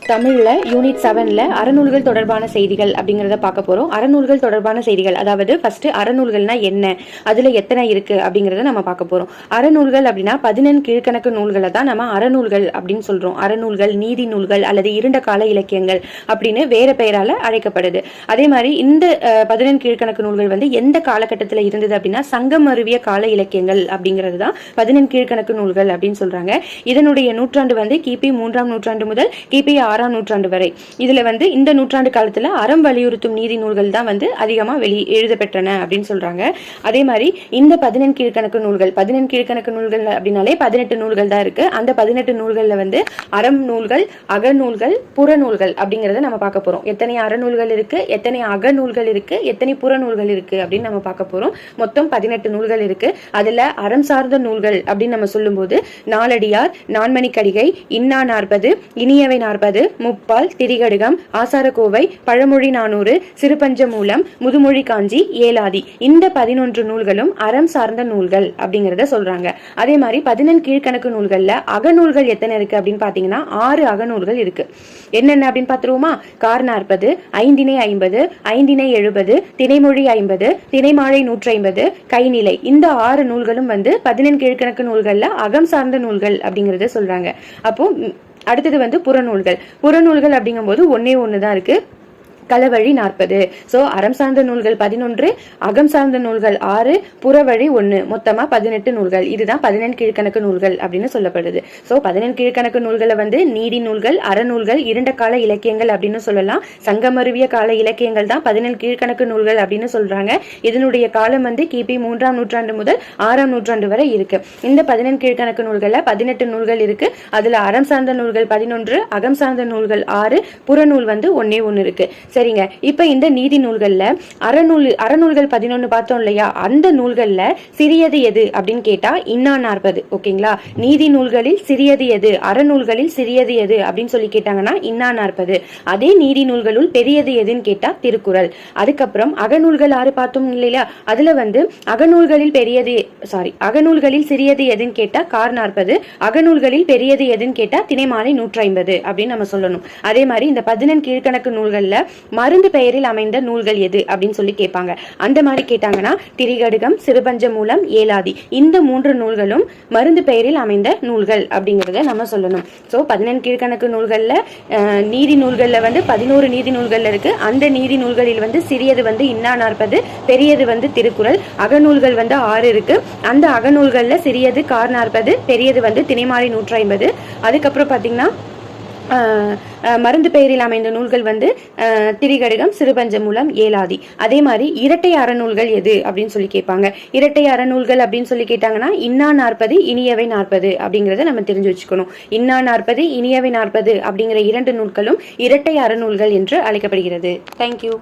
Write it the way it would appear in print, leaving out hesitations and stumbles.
தமிழ்ல யூனிட் 7ல அறநூல்கள் தொடர்பான செய்திகள் அப்படிங்கறத பார்க்க போறோம். அறநூல்கள் தொடர்பான செய்திகள், அதாவது ஃபர்ஸ்ட் அறநூல்கள்னா என்ன, அதுல எத்தனை இருக்கு அப்படிங்கறத நம்ம பார்க்க போறோம். அறநூல்கள் அப்படின்னா 14 கீழ்கணக்கு நூல்களை தான் நம்ம அறநூல்கள் அப்படின்னு சொல்றோம். அறநூல்கள், நீதி நூல்கள் அல்லது இருண்ட கால இலக்கியங்கள் அப்படின்னு வேற பெயரால அழைக்கப்படுது. அதே மாதிரி இந்த 14 கீழ்கணக்கு நூல்கள் வந்து எந்த காலகட்டத்தில் இருந்தது அப்படின்னா சங்கம் அருவிய கால இலக்கியங்கள் அப்படிங்கிறது தான் 14 கீழ்கணக்கு நூல்கள் அப்படின்னு சொல்றாங்க. இதனுடைய நூற்றாண்டு வந்து கிபி 3ஆம் நூற்றாண்டு முதல் கிபி 6ஆம் நூற்றாண்டு வரை. இதுல வந்து இந்த நூற்றாண்டு காலத்துல அறம் வலியுறுத்தும் நீதி நூல்கள் தான் வந்து அதிகமா எழுதப்பெற்றன அப்படின்னு சொல்றாங்க. அதே மாதிரி இந்த 14 கீழ்கணக்கு நூல்கள், 14 கீழ்கணக்கு நூல்கள் அப்படின்னாலே 18 நூல்கள் தான் இருக்கு. அந்த 18 நூல்கள்ல வந்து அறம் நூல்கள், அகநூல்கள், புறநூல்கள் அப்படிங்கறத நம்ம பார்க்க போறோம். எத்தனை அறநூல்கள் இருக்கு, எத்தனை அகநூல்கள் இருக்கு, எத்தனை புறநூல்கள் இருக்கு அப்படின்னு நம்ம பார்க்க போறோம். மொத்தம் 18 நூல்கள் இருக்கு. அதுல அறம் சார்ந்த நூல்கள் அப்படின்னு நம்ம சொல்லும் போது நாலடியார், நான்மணிக்கடிகை, இன்னா 40, இனியவை 40, முப்பால், திரிகடுகம், ஆசாரக்கோவை, பழமொழி 400, சிறுபஞ்ச மூலம், முதுமொழி காஞ்சி, ஏலாதி, இந்த 11 நூல்களும் அறம் சார்ந்த நூல்கள் அப்படிங்கறத சொல்றாங்க. அதே மாதிரி 14 கீழ்கணக்கு நூல்கள்ல அகநூல்கள் எத்தனை இருக்கு அப்படின்னு பாத்தீங்கன்னா 6 அகநூல்கள் இருக்கு. என்னென்ன அப்படின்னு பாத்துருவோமா? கார் 40, ஐந்தினை 50, ஐந்தினை 70, திணைமொழி 50, திணைமாழை 150, கைநிலை, இந்த 6 நூல்களும் வந்து 14 கீழ்கணக்கு நூல்கள்ல அகம் சார்ந்த நூல்கள் அப்படிங்கறத சொல்றாங்க. அப்போ அடுத்தது வந்து புறநூல்கள் அப்படிங்கும் போது ஒண்ணுதான் இருக்கு. களவழி 40. சோ அறம் சார்ந்த நூல்கள் 11, அகம் சார்ந்த நூல்கள் 6, புறவழி 1, மொத்தமா 18 நூல்கள். இதுதான் 14 கீழ்கணக்கு நூல்கள் அப்படின்னு சொல்லப்படுது. சோ 14 கீழ்கணக்கு நூல்களை வந்து நீதி நூல்கள், அறநூல்கள், இருண்ட கால இலக்கியங்கள் அப்படின்னு சொல்லலாம். சங்கமருவிய கால இலக்கியங்கள் தான் 14 கீழ்கணக்கு நூல்கள் அப்படின்னு சொல்றாங்க. இதனுடைய காலம் வந்து கிபி 3ஆம் நூற்றாண்டு முதல் 6ஆம் நூற்றாண்டு வரை இருக்கு. இந்த 14 கீழ்கணக்கு நூல்கள்ல 18 நூல்கள் இருக்கு. அதுல அறம் சார்ந்த நூல்கள் 11, அகம் சார்ந்த நூல்கள் 6, புறநூல் வந்து ஒண்ணு இருக்கு. சரிங்க. இப்ப இந்த நீதி நூல்கள்ல அறநூல்கள் 11 பார்த்தோம் இல்லையா? அந்த நூல்கள்ல சிறியது எது அப்படின்னு கேட்டா இன்னா 40. ஓகேங்களா? நீதி நூல்களில் சிறியது எது, அறநூல்களில் சிறியது எது அப்படின்னு சொல்லி கேட்டாங்கன்னா இன்னா 40. அதே நீதி நூல்களுள் பெரியது எதுன்னு கேட்டா திருக்குறள். அதுக்கப்புறம் அகநூல்கள் 6 பார்த்தோம் இல்லையா? அதுல வந்து அகநூல்களில் சிறியது எதுன்னு கேட்டா கார் 40, அகநூல்களில் பெரியது எதுன்னு கேட்டா திணைமாலை 150 அப்படின்னு நம்ம சொல்லணும். அதே மாதிரி இந்த 14 கீழ்கணக்கு நூல்கள்ல மருந்து பெயரில் அமைந்த நூல்கள் எது அப்படின்னு சொல்லி கேட்பாங்க. அந்த மாதிரி கேட்டாங்கன்னா திரிகடுகம், சிறுபஞ்ச மூலம், ஏலாதி, இந்த 3 நூல்களும் மருந்து பெயரில் அமைந்த நூல்கள் அப்படிங்கறத நம்ம சொல்லணும். சோ 14 கீழ்கணக்கு நூல்கள்ல நீதி நூல்கள்ல வந்து 11 நீதி நூல்கள் இருக்கு. அந்த நீதி நூல்களில் வந்து சிறியது வந்து இன்னா 40, பெரியது வந்து திருக்குறள். அகநூல்கள் வந்து 6 இருக்கு. அந்த அகநூல்கள்ல சிறியது கார் 40, பெரியது வந்து திணைமாலை 150. அதுக்கப்புறம் பாத்தீங்கன்னா மருந்து பெயரில் அமைந்த நூல்கள் வந்து திரிகடுகம், சிறுபஞ்ச மூலம், ஏலாதி. அதே மாதிரி இரட்டை அறநூல்கள் எது அப்படின்னு சொல்லி கேட்பாங்க. இரட்டை அறநூல்கள் அப்படின்னு சொல்லி கேட்டாங்கன்னா இன்னா 40, இனியவை 40 அப்படிங்கறத நம்ம தெரிஞ்சு வச்சுக்கணும். இன்னா 40, இனியவை 40 அப்படிங்கிற 2 நூல்களும் இரட்டை அறநூல்கள் என்று அழைக்கப்படுகிறது. தேங்க்யூ.